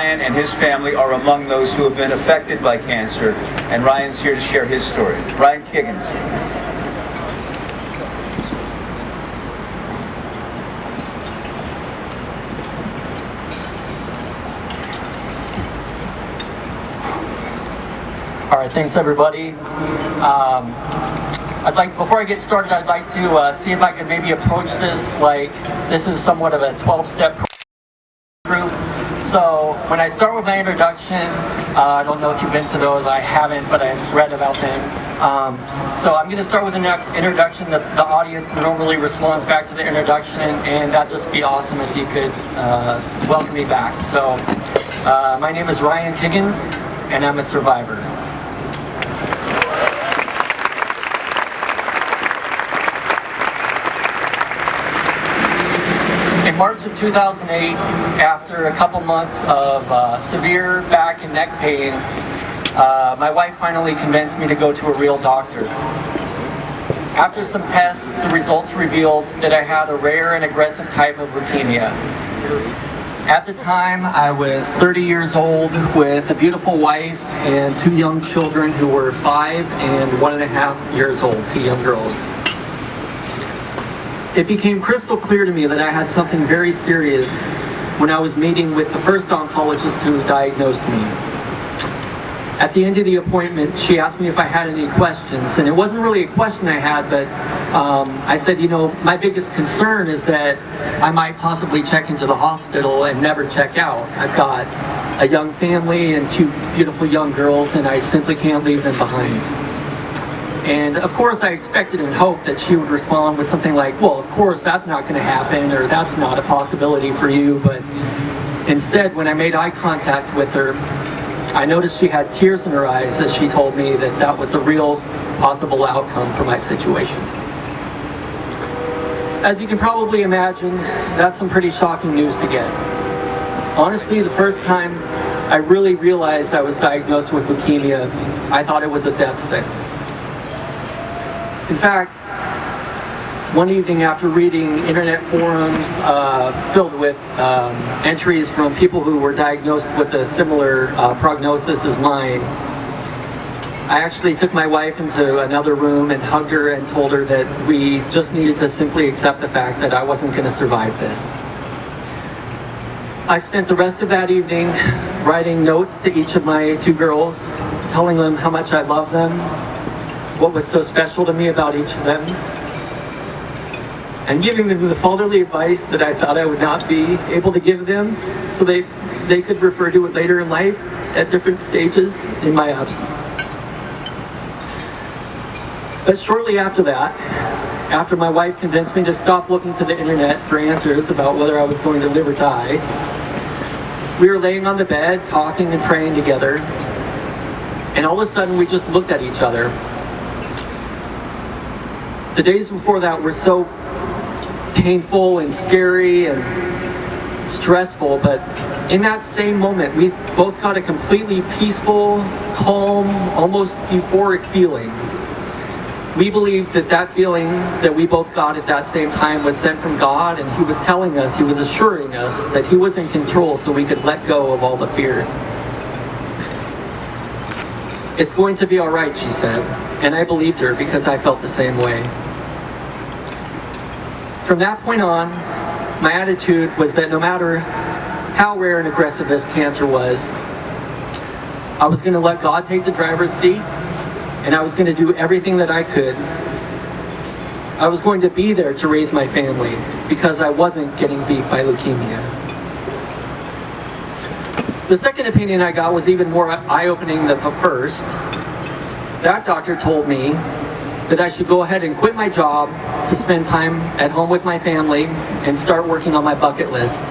Ryan and his family are among those who have been affected by cancer, and Ryan's here to share his story. Ryan Kiggins. All right, thanks everybody. Before I get started, I'd like to see if I could maybe approach this like this is somewhat of a 12-step group. So when I start with my introduction, I don't know if you've been to those, I haven't, but I've read about them. So I'm going to start with an introduction that the audience normally responds back to the introduction, and that'd just be awesome if you could welcome me back. So my name is Ryan Kiggins, and I'm a survivor. In March of 2008, after a couple months of severe back and neck pain, my wife finally convinced me to go to a real doctor. After some tests, the results revealed that I had a rare and aggressive type of leukemia. At the time, I was 30 years old with a beautiful wife and 2 young children who were 5 and 1.5 years old, 2 young girls. It became crystal clear to me that I had something very serious when I was meeting with the first oncologist who diagnosed me. At the end of the appointment, she asked me if I had any questions, and it wasn't really a question I had, but I said, you know, my biggest concern is that I might possibly check into the hospital and never check out. I've got a young family and 2 beautiful young girls, and I simply can't leave them behind. And of course I expected and hoped that she would respond with something like, well, of course that's not going to happen, or that's not a possibility for you. But instead, when I made eye contact with her, I noticed she had tears in her eyes as she told me that that was a real possible outcome for my situation. As you can probably imagine, that's some pretty shocking news to get. Honestly, the first time I really realized I was diagnosed with leukemia, I thought it was a death sentence. In fact, one evening after reading internet forums filled with entries from people who were diagnosed with a similar prognosis as mine, I actually took my wife into another room and hugged her and told her that we just needed to simply accept the fact that I wasn't going to survive this. I spent the rest of that evening writing notes to each of my 2 girls, telling them how much I love them, what was so special to me about each of them, and giving them the fatherly advice that I thought I would not be able to give them, so they could refer to it later in life at different stages in my absence. But shortly after that, after my wife convinced me to stop looking to the internet for answers about whether I was going to live or die, we were laying on the bed talking and praying together, and all of a sudden we just looked at each other. The days before that were so painful and scary and stressful, but in that same moment, we both got a completely peaceful, calm, almost euphoric feeling. We believed that that feeling that we both got at that same time was sent from God, and He was telling us, He was assuring us that He was in control so we could let go of all the fear. It's going to be all right, she said, and I believed her because I felt the same way. From that point on, my attitude was that no matter how rare and aggressive this cancer was, I was going to let God take the driver's seat, and I was going to do everything that I could. I was going to be there to raise my family because I wasn't getting beat by leukemia. The second opinion I got was even more eye-opening than the first. That doctor told me that I should go ahead and quit my job to spend time at home with my family and start working on my bucket list.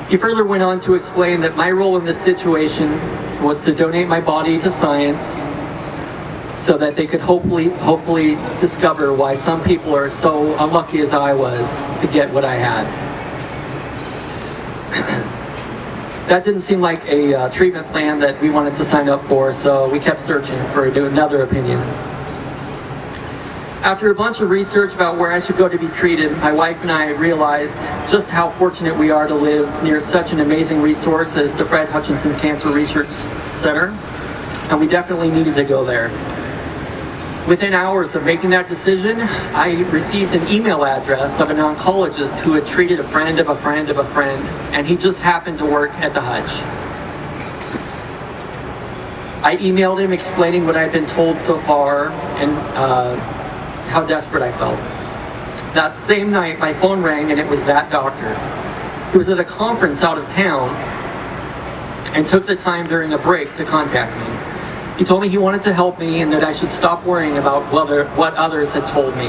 He further went on to explain that my role in this situation was to donate my body to science so that they could hopefully discover why some people are so unlucky as I was to get what I had. That didn't seem like a treatment plan that we wanted to sign up for, so we kept searching for another opinion. After a bunch of research about where I should go to be treated, my wife and I realized just how fortunate we are to live near such an amazing resource as the Fred Hutchinson Cancer Research Center, and we definitely needed to go there. Within hours of making that decision, I received an email address of an oncologist who had treated a friend of a friend of a friend, and he just happened to work at the Hutch. I emailed him explaining what I'd been told so far and how desperate I felt. That same night, my phone rang and it was that doctor. He was at a conference out of town and took the time during a break to contact me. He told me he wanted to help me and that I should stop worrying about what others had told me.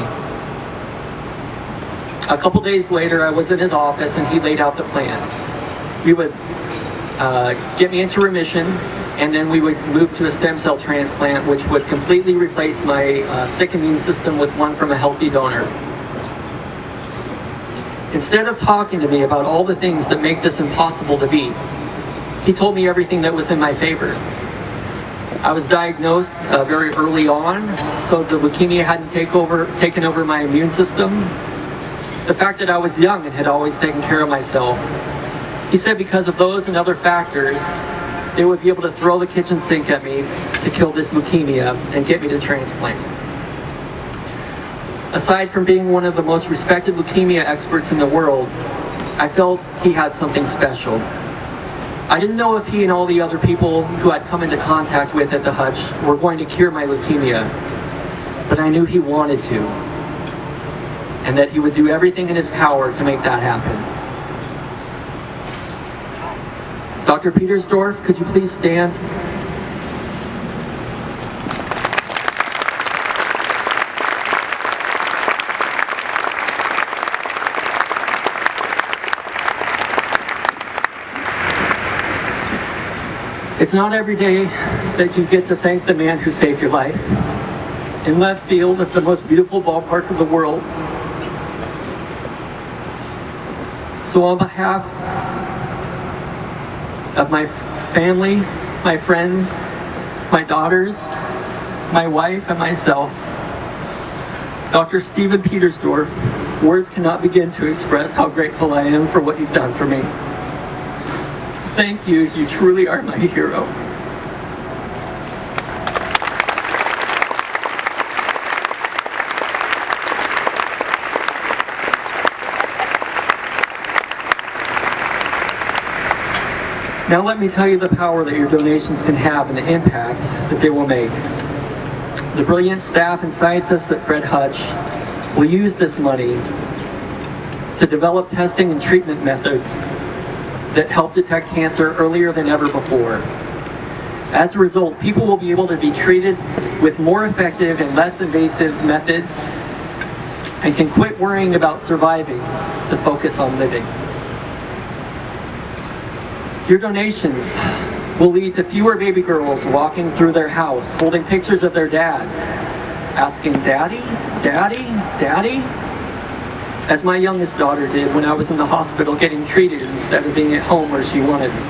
A couple days later, I was in his office and he laid out the plan. We would get me into remission, and then we would move to a stem cell transplant, which would completely replace my sick immune system with one from a healthy donor. Instead of talking to me about all the things that make this impossible to beat, he told me everything that was in my favor. I was diagnosed very early on, so the leukemia hadn't taken over my immune system. The fact that I was young and had always taken care of myself. He said because of those and other factors, they would be able to throw the kitchen sink at me to kill this leukemia and get me to transplant. Aside from being one of the most respected leukemia experts in the world, I felt he had something special. I didn't know if he and all the other people who I'd come into contact with at the Hutch were going to cure my leukemia, but I knew he wanted to, and that he would do everything in his power to make that happen. Dr. Petersdorf, could you please stand? It's not every day that you get to thank the man who saved your life. In left field at the most beautiful ballpark of the world. So on behalf of my family, my friends, my daughters, my wife, and myself, Dr. Steven Petersdorf, words cannot begin to express how grateful I am for what you've done for me. Thank you, you truly are my hero. Now let me tell you the power that your donations can have and the impact that they will make. The brilliant staff and scientists at Fred Hutch will use this money to develop testing and treatment methods that help detect cancer earlier than ever before. As a result, people will be able to be treated with more effective and less invasive methods and can quit worrying about surviving to focus on living. Your donations will lead to fewer baby girls walking through their house, holding pictures of their dad, asking, "Daddy, Daddy, Daddy?" as my youngest daughter did when I was in the hospital getting treated instead of being at home where she wanted me.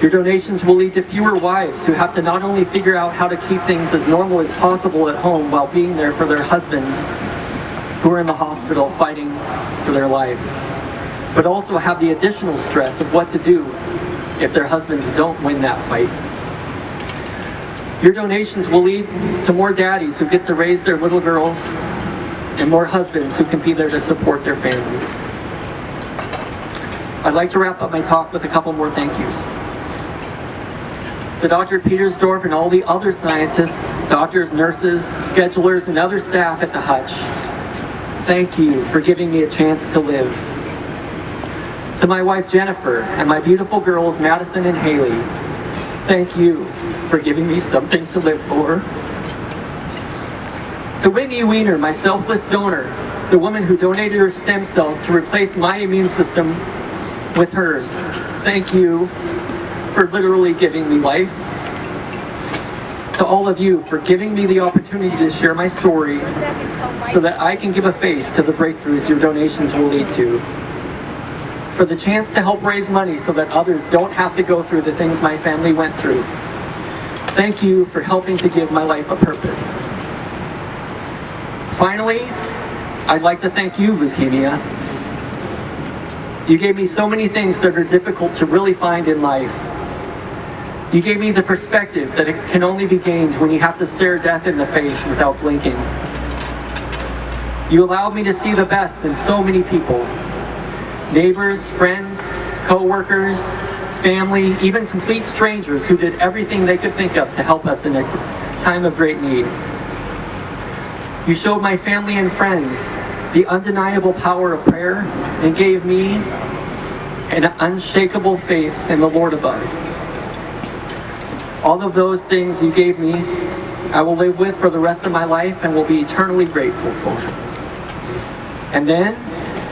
Your donations will lead to fewer wives who have to not only figure out how to keep things as normal as possible at home while being there for their husbands who are in the hospital fighting for their life, but also have the additional stress of what to do if their husbands don't win that fight. Your donations will lead to more daddies who get to raise their little girls and more husbands who can be there to support their families. I'd like to wrap up my talk with a couple more thank yous. To Dr. Petersdorf and all the other scientists, doctors, nurses, schedulers, and other staff at the Hutch, thank you for giving me a chance to live. To my wife Jennifer and my beautiful girls Madison and Haley, thank you for giving me something to live for. To Whitney Weiner, my selfless donor, the woman who donated her stem cells to replace my immune system with hers, thank you for literally giving me life. To all of you for giving me the opportunity to share my story so that I can give a face to the breakthroughs your donations will lead to. For the chance to help raise money so that others don't have to go through the things my family went through. Thank you for helping to give my life a purpose. Finally, I'd like to thank you, leukemia. You gave me so many things that are difficult to really find in life. You gave me the perspective that it can only be gained when you have to stare death in the face without blinking. You allowed me to see the best in so many people. Neighbors, friends, co-workers, family, even complete strangers who did everything they could think of to help us in a time of great need. You showed my family and friends the undeniable power of prayer and gave me an unshakable faith in the Lord above. All of those things you gave me, I will live with for the rest of my life and will be eternally grateful for. And then,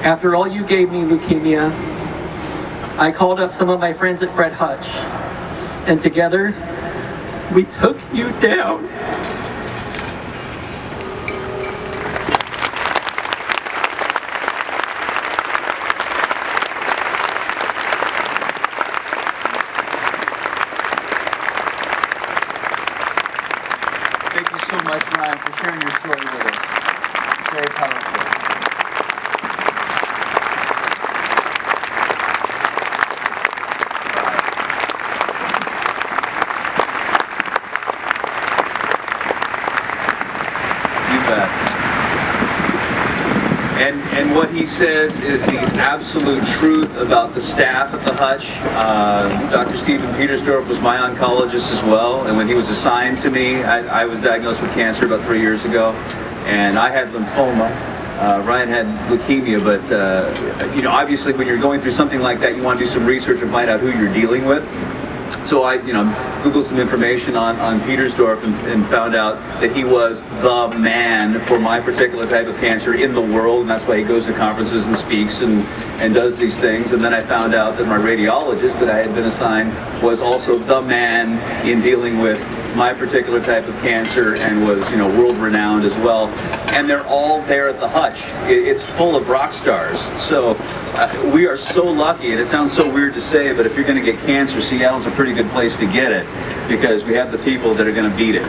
after all you gave me, leukemia, I called up some of my friends at Fred Hutch, and together, we took you down. Thank you so much, Ryan, for sharing your story with us. Very powerful. And what he says is the absolute truth about the staff at the Hutch. Dr. Stephen Petersdorf was my oncologist as well, and when he was assigned to me, I was diagnosed with cancer about 3 years ago, and I had lymphoma. Ryan had leukemia, but obviously when you're going through something like that, you want to do some research and find out who you're dealing with. So I, Googled some information on Petersdorf and found out that he was the man for my particular type of cancer in the world, and that's why he goes to conferences and speaks and does these things. And then I found out that my radiologist that I had been assigned was also the man in dealing with my particular type of cancer and was, world renowned as well. And they're all there at the Hutch. It's full of rock stars. So we are so lucky, and it sounds so weird to say, but if you're going to get cancer, Seattle's a pretty good place to get it because we have the people that are going to beat it.